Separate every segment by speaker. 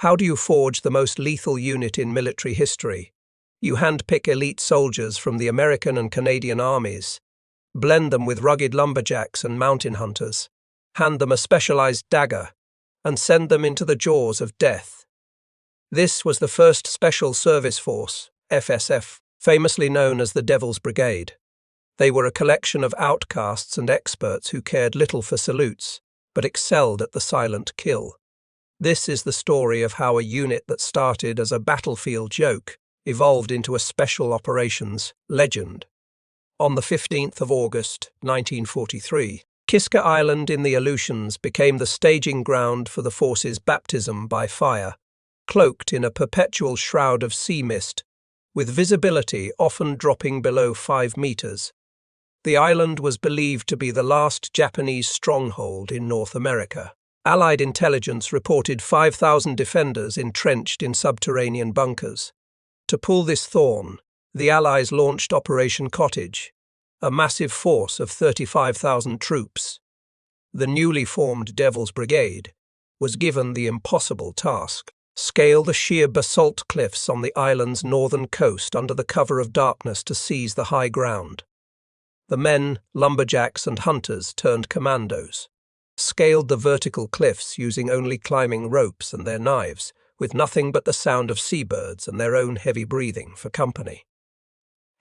Speaker 1: How do you forge the most lethal unit in military history? You handpick elite soldiers from the American and Canadian armies, blend them with rugged lumberjacks and mountain hunters, hand them a specialized dagger, and send them into the jaws of death. This was the first Special Service Force, FSF, famously known as the Devil's Brigade. They were a collection of outcasts and experts who cared little for salutes, but excelled at the silent kill. This is the story of how a unit that started as a battlefield joke evolved into a special operations legend. On the 15th of August, 1943, Kiska Island in the Aleutians became the staging ground for the force's baptism by fire, cloaked in a perpetual shroud of sea mist, with visibility often dropping below 5 meters. The island was believed to be the last Japanese stronghold in North America. Allied intelligence reported 5,000 defenders entrenched in subterranean bunkers. To pull this thorn, the Allies launched Operation Cottage, a massive force of 35,000 troops. The newly formed Devil's Brigade was given the impossible task: scale the sheer basalt cliffs on the island's northern coast under the cover of darkness to seize the high ground. The men, lumberjacks and hunters turned commandos, scaled the vertical cliffs using only climbing ropes and their knives, with nothing but the sound of seabirds and their own heavy breathing for company.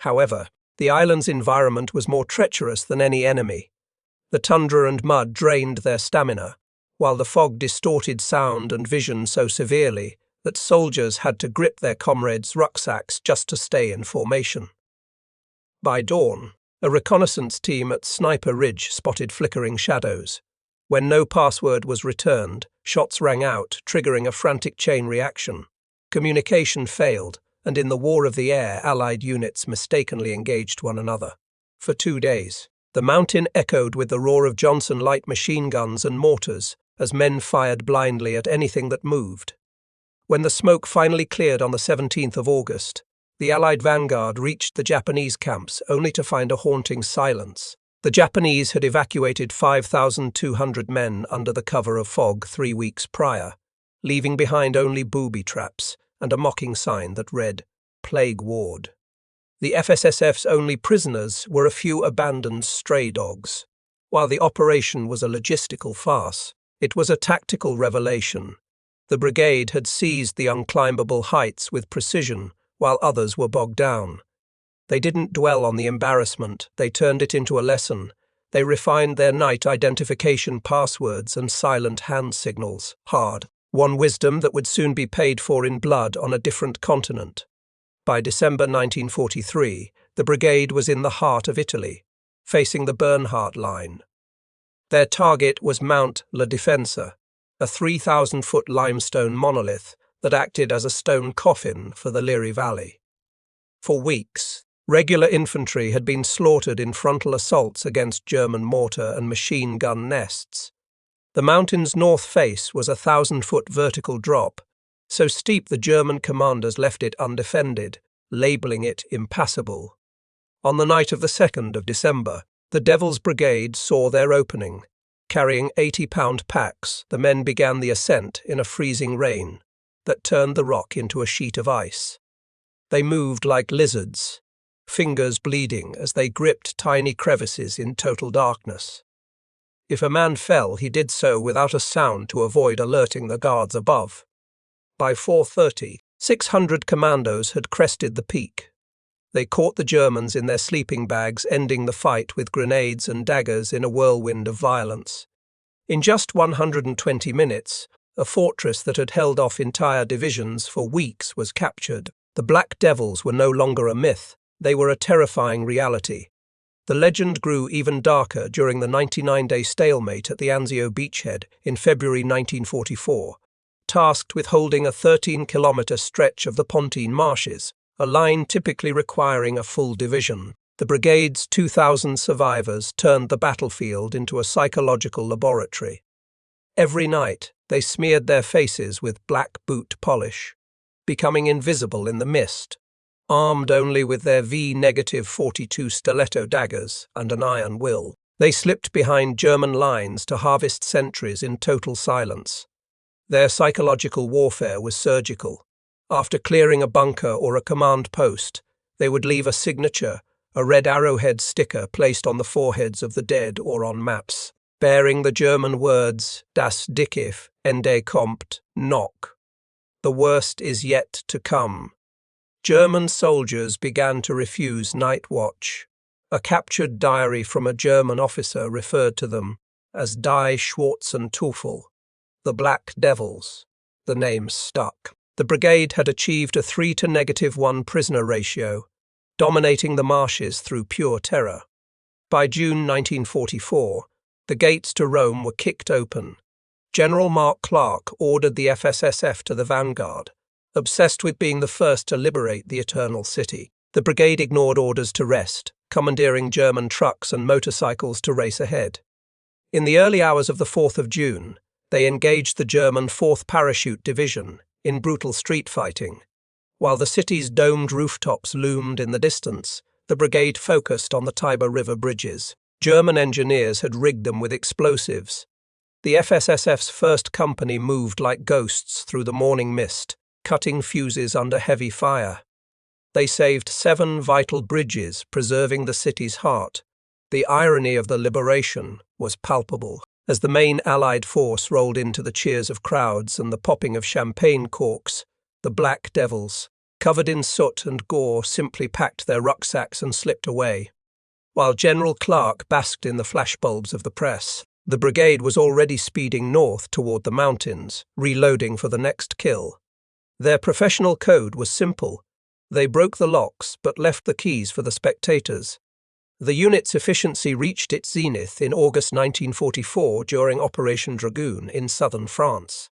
Speaker 1: However, the island's environment was more treacherous than any enemy. The tundra and mud drained their stamina, while the fog distorted sound and vision so severely that soldiers had to grip their comrades' rucksacks just to stay in formation. By dawn, a reconnaissance team at Sniper Ridge spotted flickering shadows. When no password was returned, shots rang out, triggering a frantic chain reaction. Communication failed, and in the war of the air, Allied units mistakenly engaged one another. For 2 days, the mountain echoed with the roar of Johnson light machine guns and mortars as men fired blindly at anything that moved. When the smoke finally cleared on the 17th of August, the Allied vanguard reached the Japanese camps only to find a haunting silence. The Japanese had evacuated 5,200 men under the cover of fog 3 weeks prior, leaving behind only booby traps and a mocking sign that read, "Plague Ward." The FSSF's only prisoners were a few abandoned stray dogs. While the operation was a logistical farce, it was a tactical revelation. The brigade had seized the unclimbable heights with precision, while others were bogged down. They didn't dwell on the embarrassment, they turned it into a lesson. They refined their night identification passwords and silent hand signals, hard-won wisdom that would soon be paid for in blood on a different continent. By December 1943, the brigade was in the heart of Italy, facing the Bernhardt Line. Their target was Mount La Difensa, a 3,000-foot limestone monolith that acted as a stone coffin for the Liri Valley. For weeks, regular infantry had been slaughtered in frontal assaults against German mortar and machine gun nests. The mountain's north face was a 1,000-foot vertical drop, so steep the German commanders left it undefended, labelling it impassable. On the night of the 2nd of December, the Devil's Brigade saw their opening. Carrying 80-pound packs, the men began the ascent in a freezing rain that turned the rock into a sheet of ice. They moved like lizards, fingers bleeding as they gripped tiny crevices in total darkness. If a man fell, he did so without a sound to avoid alerting the guards above. By 4:30, 600 commandos had crested the peak. They caught the Germans in their sleeping bags, ending the fight with grenades and daggers in a whirlwind of violence. In just 120 minutes, a fortress that had held off entire divisions for weeks was captured. The Black Devils were no longer a myth, they were a terrifying reality. The legend grew even darker during the 99-day stalemate at the Anzio beachhead in February 1944, tasked with holding a 13-kilometre stretch of the Pontine marshes, a line typically requiring a full division. The brigade's 2,000 survivors turned the battlefield into a psychological laboratory. Every night, they smeared their faces with black boot polish, becoming invisible in the mist, armed only with their V-42 stiletto daggers and an iron will. They slipped behind German lines to harvest sentries in total silence. Their psychological warfare was surgical. After clearing a bunker or a command post, they would leave a signature, a red arrowhead sticker placed on the foreheads of the dead or on maps, bearing the German words Das Dickiff, Ende kommt, noch. The worst is yet to come. German soldiers began to refuse night watch. A captured diary from a German officer referred to them as Die Schwarzen Teufel, the Black Devils. The name stuck. The brigade had achieved a 3-to-1 prisoner ratio, dominating the marshes through pure terror. By June 1944, the gates to Rome were kicked open. General Mark Clark ordered the FSSF to the vanguard. Obsessed with being the first to liberate the Eternal City, the brigade ignored orders to rest, commandeering German trucks and motorcycles to race ahead. In the early hours of the 4th of June, they engaged the German 4th Parachute Division in brutal street fighting. While the city's domed rooftops loomed in the distance, the brigade focused on the Tiber River bridges. German engineers had rigged them with explosives. The FSSF's first company moved like ghosts through the morning mist, cutting fuses under heavy fire. They saved 7 vital bridges, preserving the city's heart. The irony of the liberation was palpable. As the main Allied force rolled into the cheers of crowds and the popping of champagne corks, the Black Devils, covered in soot and gore, simply packed their rucksacks and slipped away. While General Clark basked in the flashbulbs of the press, the brigade was already speeding north toward the mountains, reloading for the next kill. Their professional code was simple. They broke the locks but left the keys for the spectators. The unit's efficiency reached its zenith in August 1944 during Operation Dragoon in southern France.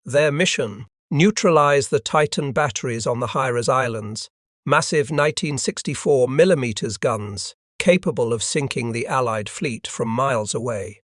Speaker 1: Their mission: neutralize the Titan batteries on the Hires Islands, massive 1964 mm guns capable of sinking the Allied fleet from miles away.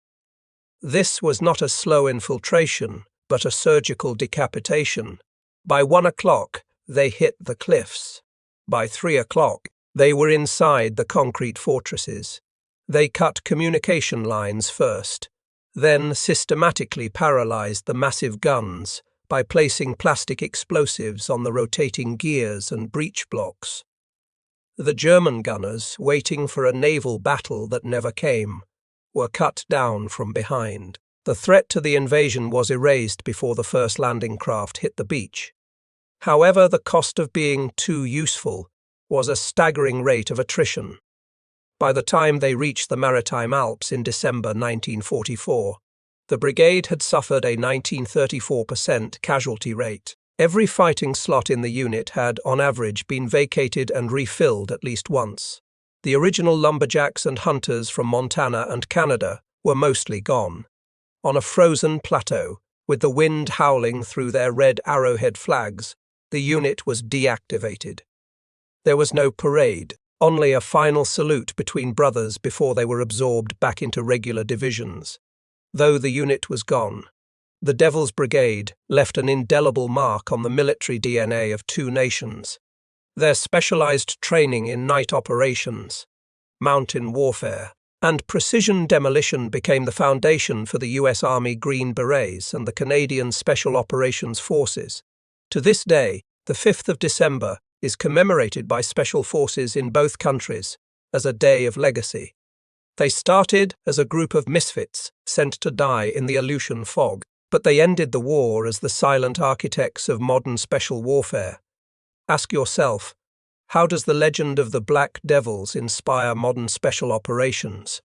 Speaker 1: This was not a slow infiltration, but a surgical decapitation. By 1 o'clock, they hit the cliffs. By 3 o'clock, they were inside the concrete fortresses. They cut communication lines first, then systematically paralyzed the massive guns by placing plastic explosives on the rotating gears and breech blocks. The German gunners, waiting for a naval battle that never came, were cut down from behind. The threat to the invasion was erased before the first landing craft hit the beach. However, the cost of being too useful was a staggering rate of attrition. By the time they reached the Maritime Alps in December 1944, the brigade had suffered a 1934% casualty rate. Every fighting slot in the unit had, on average, been vacated and refilled at least once. The original lumberjacks and hunters from Montana and Canada were mostly gone. On a frozen plateau, with the wind howling through their red arrowhead flags, the unit was deactivated. There was no parade, only a final salute between brothers before they were absorbed back into regular divisions. Though the unit was gone, the Devil's Brigade left an indelible mark on the military DNA of two nations. Their specialized training in night operations, mountain warfare, and precision demolition became the foundation for the U.S. Army Green Berets and the Canadian Special Operations Forces. To this day, the 5th of December is commemorated by special forces in both countries as a day of legacy. They started as a group of misfits sent to die in the Aleutian fog, but they ended the war as the silent architects of modern special warfare. Ask yourself, how does the legend of the Black Devils inspire modern special operations?